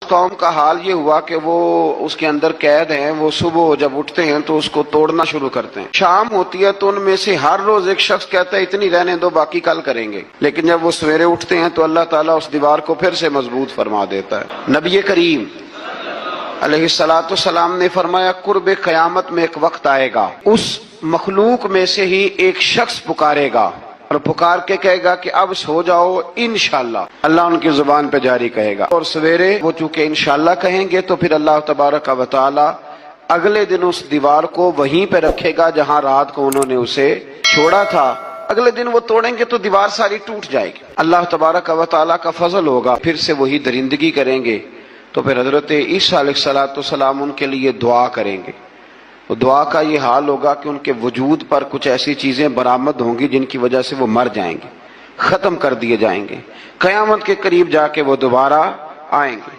قوم کا حال یہ ہوا کہ وہ اس کے اندر قید ہیں، وہ صبح جب اٹھتے ہیں تو اس کو توڑنا شروع کرتے ہیں، شام ہوتی ہے تو ان میں سے ہر روز ایک شخص کہتا ہے اتنی رہنے دو باقی کل کریں گے، لیکن جب وہ سویرے اٹھتے ہیں تو اللہ تعالیٰ اس دیوار کو پھر سے مضبوط فرما دیتا ہے۔ نبی کریم علیہ السلام نے فرمایا قرب قیامت میں ایک وقت آئے گا، اس مخلوق میں سے ہی ایک شخص پکارے گا اور پکار کے کہے گا کہ اب سو جاؤ انشاءاللہ، اللہ ان کی زبان پہ جاری کہے گا، اور سویرے وہ چونکہ انشاءاللہ کہیں گے تو پھر اللہ تبارک و تعالی اگلے دن اس دیوار کو وہیں پہ رکھے گا جہاں رات کو انہوں نے اسے چھوڑا تھا، اگلے دن وہ توڑیں گے تو دیوار ساری ٹوٹ جائے گی، اللہ تبارک و تعالی کا فضل ہوگا، پھر سے وہی درندگی کریں گے، تو پھر حضرت عیسیٰ علیہ السلام ان کے لیے دعا کریں گے، تو دعا کا یہ حال ہوگا کہ ان کے وجود پر کچھ ایسی چیزیں برآمد ہوں گی جن کی وجہ سے وہ مر جائیں گے، ختم کر دیے جائیں گے، قیامت کے قریب جا کے وہ دوبارہ آئیں گے۔